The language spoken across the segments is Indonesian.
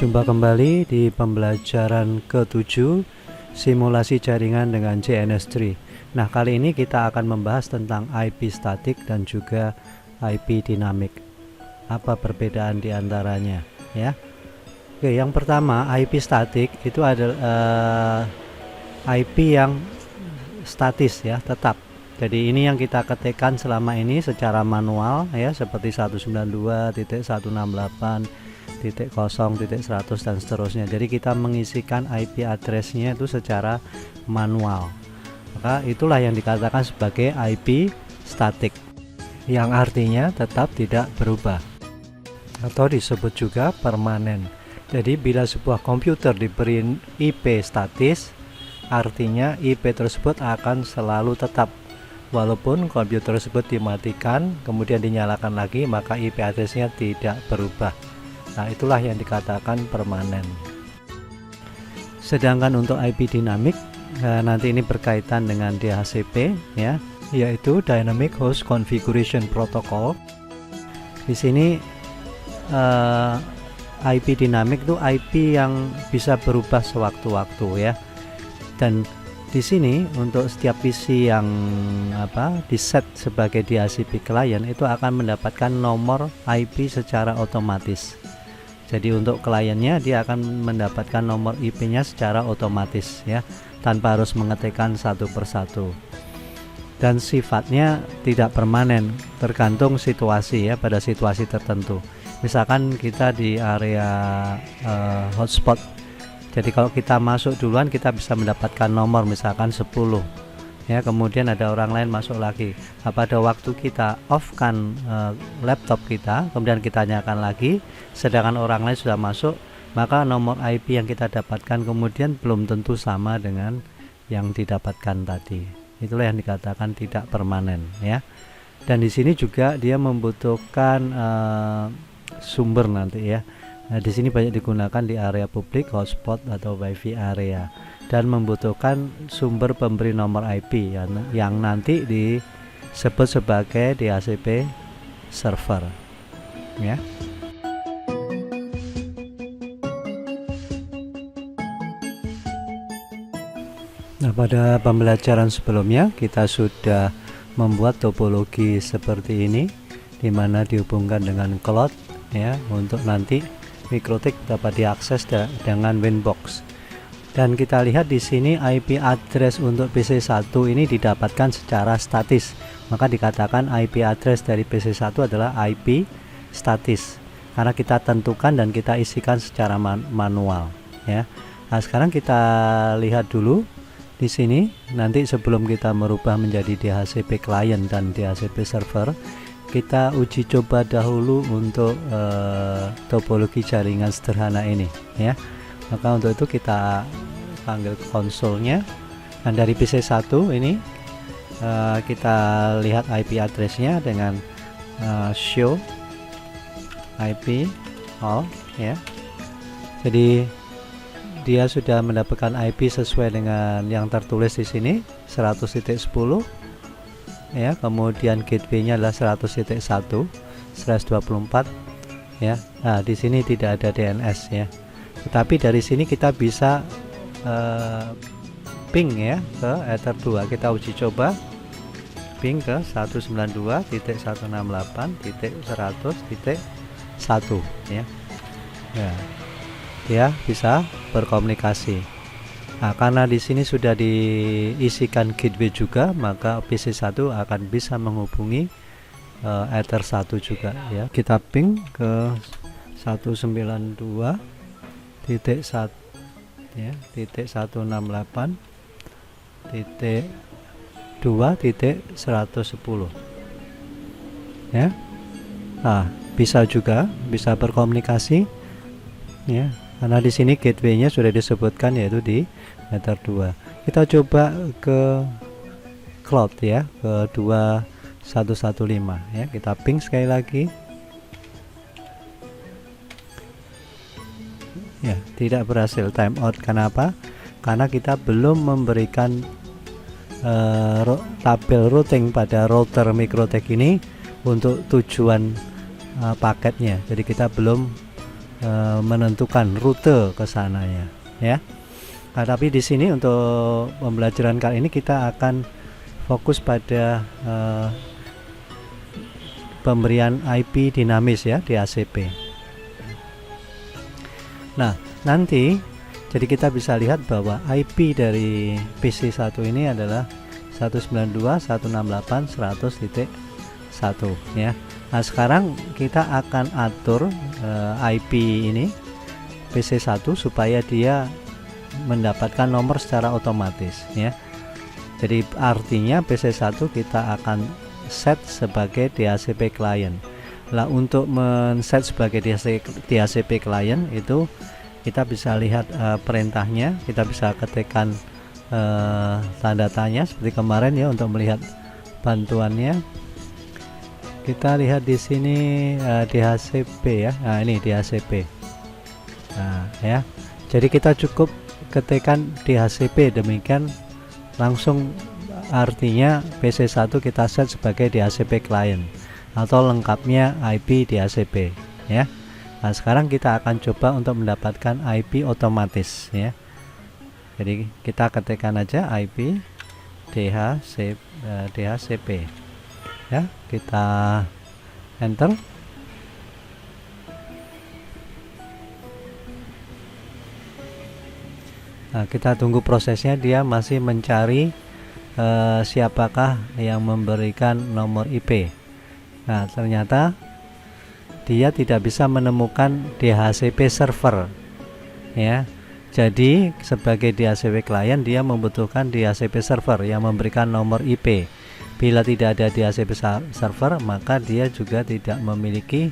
Jumpa kembali di pembelajaran ke-7 simulasi jaringan dengan JNS3. Nah, kali ini kita akan membahas tentang IP statik dan juga IP dinamik. Apa perbedaan di antaranya, ya? Oke, yang pertama, IP statik itu adalah IP yang statis, ya, tetap. Jadi ini yang kita ketikkan selama ini secara manual, ya, seperti 192.168.0.100 dan seterusnya. Jadi kita mengisikan IP address-nya itu secara manual. Maka itulah yang dikatakan sebagai IP statik, yang artinya tetap tidak berubah, atau disebut juga permanen. Jadi bila sebuah komputer diberi IP statis, artinya IP tersebut akan selalu tetap. Walaupun komputer tersebut dimatikan kemudian dinyalakan lagi, maka IP address-nya tidak berubah. Nah, itulah yang dikatakan permanen. Sedangkan untuk IP dinamik, nanti ini berkaitan dengan DHCP, ya, yaitu Dynamic Host Configuration Protocol. Di sini IP dinamik itu IP yang bisa berubah sewaktu-waktu, ya. Dan di sini untuk setiap PC yang diset sebagai DHCP client itu akan mendapatkan nomor IP secara otomatis. Jadi untuk kliennya dia akan mendapatkan nomor IP-nya secara otomatis, ya, tanpa harus mengetikkan satu persatu. Dan sifatnya tidak permanen, tergantung situasi, ya, pada situasi tertentu. Misalkan kita di area hotspot. Jadi kalau kita masuk duluan kita bisa mendapatkan nomor misalkan 10, ya, kemudian ada orang lain masuk lagi. Pada waktu kita off kan laptop kita, kemudian kita nyalakan lagi, sedangkan orang lain sudah masuk, maka nomor IP yang kita dapatkan kemudian belum tentu sama dengan yang didapatkan tadi. Itulah yang dikatakan tidak permanen, ya. Dan di sini juga dia membutuhkan sumber nanti, ya. Nah, di sini banyak digunakan di area publik, hotspot atau wifi area, dan membutuhkan sumber pemberi nomor IP yang nanti disebut sebagai DHCP server, ya. Nah, pada pembelajaran sebelumnya kita sudah membuat topologi seperti ini, di mana dihubungkan dengan cloud, ya, untuk nanti MikroTik dapat diakses dengan Winbox. Dan kita lihat di sini IP address untuk PC1 ini didapatkan secara statis. Maka dikatakan IP address dari PC1 adalah IP statis, karena kita tentukan dan kita isikan secara manual, ya. Nah, sekarang kita lihat dulu di sini, nanti sebelum kita merubah menjadi DHCP client dan DHCP server, kita uji coba dahulu untuk topologi jaringan sederhana ini, ya. Maka untuk itu kita panggil konsolnya, dan dari PC1 ini kita lihat IP address-nya dengan show IP all, ya. Jadi dia sudah mendapatkan IP sesuai dengan yang tertulis di sini 100.10, ya, kemudian gateway-nya adalah 100.1/24, ya. Nah, di sini tidak ada DNS, ya. Tetapi dari sini kita bisa ping, ya, ke Ether 2. Kita uji coba ping ke 192.168.100.1, ya. Ya. Dia bisa berkomunikasi. Nah, karena di sini sudah diisikan gateway juga, maka PC1 akan bisa menghubungi Ether 1 juga, ya. Kita ping ke 192.1, ya, .168.2.110, ya. Nah, bisa juga bisa berkomunikasi, ya, karena di sini gateway-nya sudah disebutkan, yaitu di Ether 2. Kita coba ke cloud, ya, ke 2115, ya. Kita ping sekali lagi, ya, tidak berhasil, timeout. Kenapa? Karena kita belum memberikan tabel routing pada router MikroTik ini untuk tujuan paketnya. Jadi kita belum menentukan rute ke sananya ya. Nah, tapi di sini untuk pembelajaran kali ini kita akan fokus pada pemberian IP dinamis ya, DHCP. Nah, nanti jadi kita bisa lihat bahwa IP dari PC1 ini adalah 192.168.100.1 ya. Nah, sekarang kita akan atur IP ini PC1 supaya dia mendapatkan nomor secara otomatis ya. Jadi artinya PC1 kita akan set sebagai DHCP client. Lah untuk men-set sebagai DHCP client itu kita bisa lihat perintahnya, kita bisa ketikkan tanda tanya seperti kemarin ya untuk melihat bantuannya. Kita lihat di sini DHCP ya. Nah, ini DHCP. Nah, ya. Jadi kita cukup ketikkan DHCP, demikian langsung artinya PC1 kita set sebagai DHCP client atau lengkapnya IP DHCP ya. Nah, sekarang kita akan coba untuk mendapatkan IP otomatis ya. Jadi kita ketikkan aja IP DHCP ya, kita enter. Nah, kita tunggu prosesnya, dia masih mencari siapakah yang memberikan nomor IP. Nah, ternyata dia tidak bisa menemukan DHCP server ya. Jadi sebagai DHCP client dia membutuhkan DHCP server yang memberikan nomor IP. Bila tidak ada DHCP server, maka dia juga tidak memiliki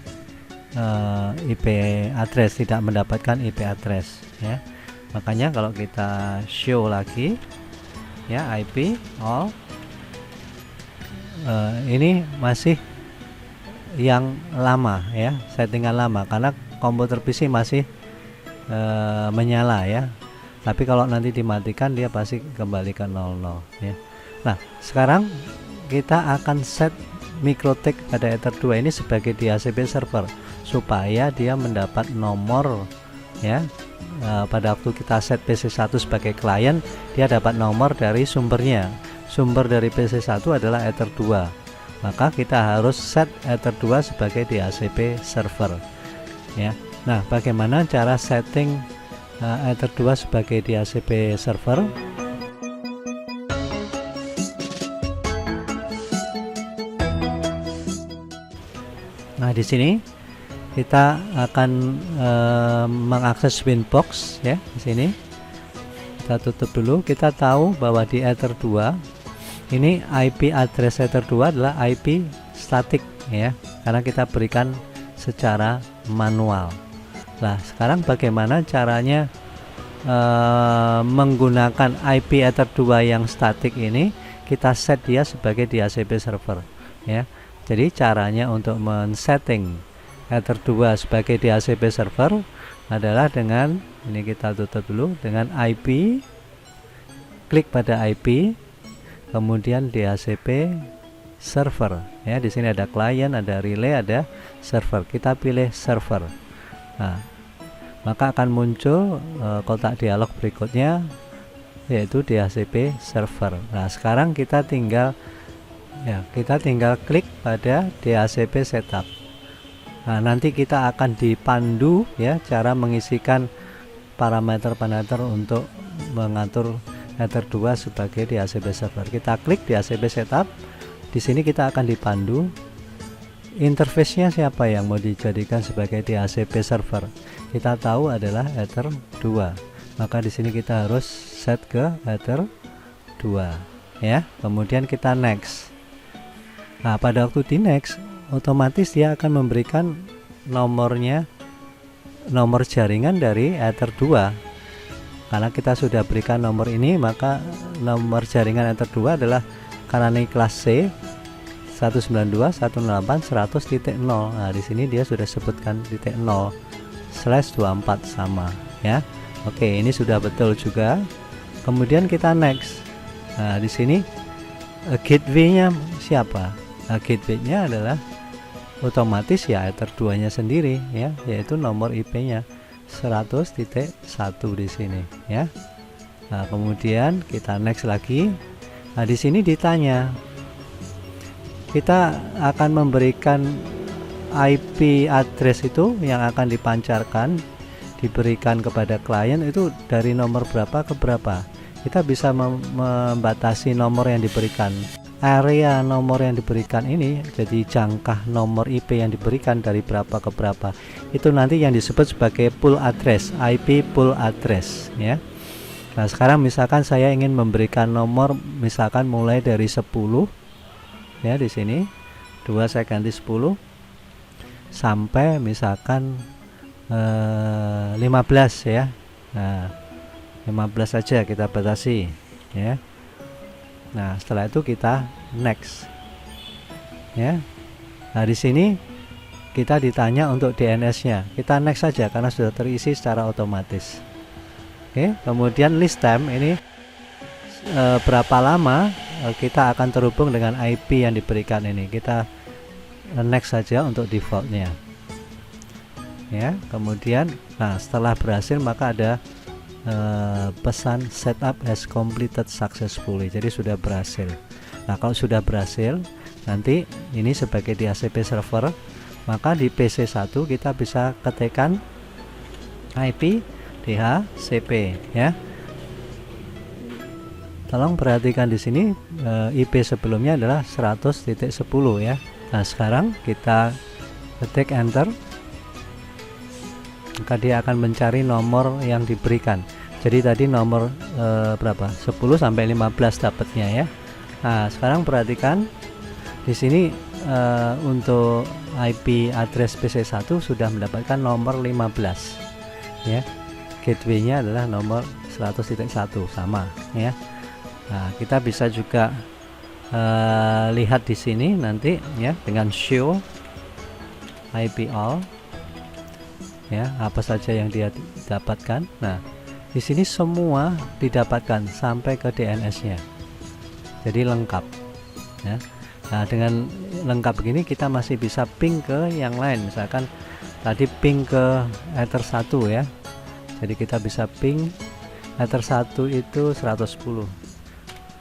IP address, tidak mendapatkan IP address ya. Makanya kalau kita show lagi ya IP all, ini masih yang lama ya, settingan lama karena komputer PC masih menyala ya. Tapi kalau nanti dimatikan dia pasti kembali ke 00 ya. Nah, sekarang kita akan set MikroTik pada Ether 2 ini sebagai DHCP server supaya dia mendapat nomor ya. Pada waktu kita set PC1 sebagai klien, dia dapat nomor dari sumbernya. Sumber dari PC1 adalah Ether 2. Maka kita harus set Ether 2 sebagai DHCP server ya. Nah, bagaimana cara setting Ether 2 sebagai DHCP server? Nah, di sini kita akan mengakses Winbox ya. Di sini kita tutup dulu. Kita tahu bahwa di Ether 2 ini IP address Ether 2 adalah IP statik ya, karena kita berikan secara manual. Nah, sekarang bagaimana caranya menggunakan IP Ether 2 yang statik ini kita set dia sebagai DHCP server ya. Jadi caranya untuk men-setting Ether 2 sebagai DHCP server adalah dengan ini, kita tutup dulu dengan IP, klik pada IP, kemudian DHCP server ya. Di sini ada client, ada relay, ada server. Kita pilih server. Nah, maka akan muncul kotak dialog berikutnya yaitu DHCP server. Nah, sekarang kita tinggal klik pada DHCP setup. Nah, nanti kita akan dipandu ya cara mengisikan parameter-parameter untuk mengatur Ether 2 sebagai DHCP server. Kita klik DHCP setup. Di sini kita akan dipandu interface-nya siapa yang mau dijadikan sebagai DHCP server. Kita tahu adalah Ether 2. Maka di sini kita harus set ke Ether 2 ya. Kemudian kita next. Nah, pada waktu di next otomatis dia akan memberikan nomor jaringan dari Ether 2. Karena kita sudah berikan nomor ini, maka nomor jaringan Ether 2 adalah karena ini kelas C 192.168.100.0. Nah, di sini dia sudah sebutkan .0/24 sama ya. Oke, ini sudah betul juga. Kemudian kita next. Nah, di sini gateway-nya siapa? Nah, gateway-nya adalah otomatis ya Ether 2 nya sendiri ya, yaitu nomor IP-nya 100.1 di sini ya. Nah, kemudian kita next lagi. Nah, di sini ditanya, kita akan memberikan IP address itu yang akan dipancarkan, diberikan kepada klien itu dari nomor berapa ke berapa. Kita bisa membatasi nomor yang diberikan, area nomor yang diberikan ini, jadi jangka nomor IP yang diberikan dari berapa ke berapa. Itu nanti yang disebut sebagai pool address, IP pool address ya. Nah, sekarang misalkan saya ingin memberikan nomor misalkan mulai dari 10 ya, di sini 2 saya ganti 10 sampai misalkan 15 ya. Nah, 15 saja kita batasi ya. Nah, setelah itu kita next ya. Nah, di sini kita ditanya untuk DNS-nya, kita next saja karena sudah terisi secara otomatis. Oke, kemudian list time ini berapa lama kita akan terhubung dengan IP yang diberikan ini, kita next saja untuk defaultnya ya. Kemudian nah, setelah berhasil maka ada pesan setup has completed successfully, jadi sudah berhasil. Nah, kalau sudah berhasil nanti ini sebagai DHCP server, maka di PC1 kita bisa ketikkan IP DHCP ya. Tolong perhatikan di sini IP sebelumnya adalah 100.10 ya. Nah, sekarang kita ketik enter, maka dia akan mencari nomor yang diberikan. Jadi tadi nomor berapa? 10 sampai 15 dapatnya ya. Nah, sekarang perhatikan di sini untuk IP address PC1 sudah mendapatkan nomor 15 ya. Gateway-nya adalah nomor 100.1 sama ya. Nah, kita bisa juga lihat di sini nanti ya dengan show IP all ya, apa saja yang dia dapatkan. Nah, di sini semua didapatkan sampai ke DNS-nya. Jadi lengkap ya. Nah, dengan lengkap begini kita masih bisa ping ke yang lain. Misalkan tadi ping ke Ether 1 ya. Jadi kita bisa ping Ether 1 itu 110.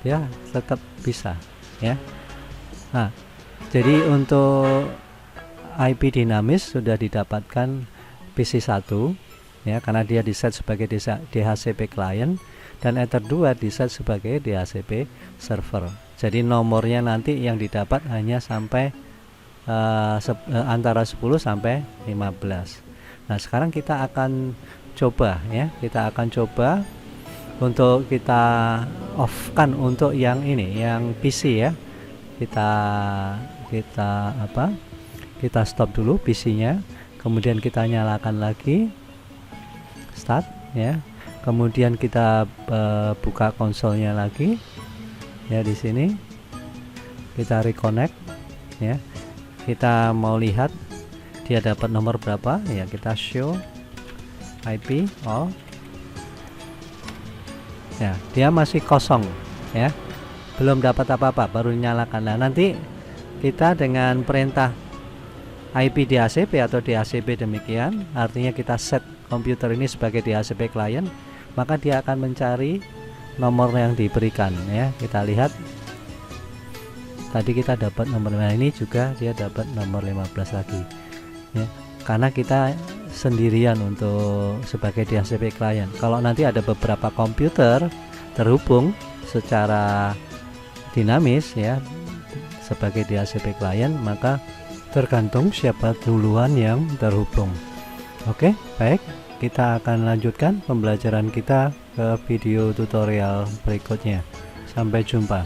Ya, tetap bisa ya. Nah, jadi untuk IP dinamis sudah didapatkan PC1 ya, karena dia diset sebagai DHCP client, dan Ether 2 diset sebagai DHCP server. Jadi nomornya nanti yang didapat hanya sampai antara 10 sampai 15. Nah, sekarang kita akan coba ya, kita akan coba untuk kita off kan untuk yang ini, yang PC ya. Kita stop dulu PC-nya, kemudian kita nyalakan lagi start ya. Kemudian kita buka konsolnya lagi ya. Di sini kita reconnect ya. Kita mau lihat dia dapat nomor berapa ya, kita show IP all ya, dia masih kosong ya, belum dapat apa-apa, baru nyalakan. Nah, nanti kita dengan perintah IP DHCP atau DHCP demikian, artinya kita set komputer ini sebagai DHCP client, maka dia akan mencari nomor yang diberikan ya. Kita lihat tadi kita dapat nomor, nah ini juga dia dapat nomor 15 lagi ya, karena kita sendirian untuk sebagai DHCP client. Kalau nanti ada beberapa komputer terhubung secara dinamis ya sebagai DHCP client, maka tergantung siapa duluan yang terhubung. Oke, baik, kita akan lanjutkan pembelajaran kita ke video tutorial berikutnya. Sampai jumpa.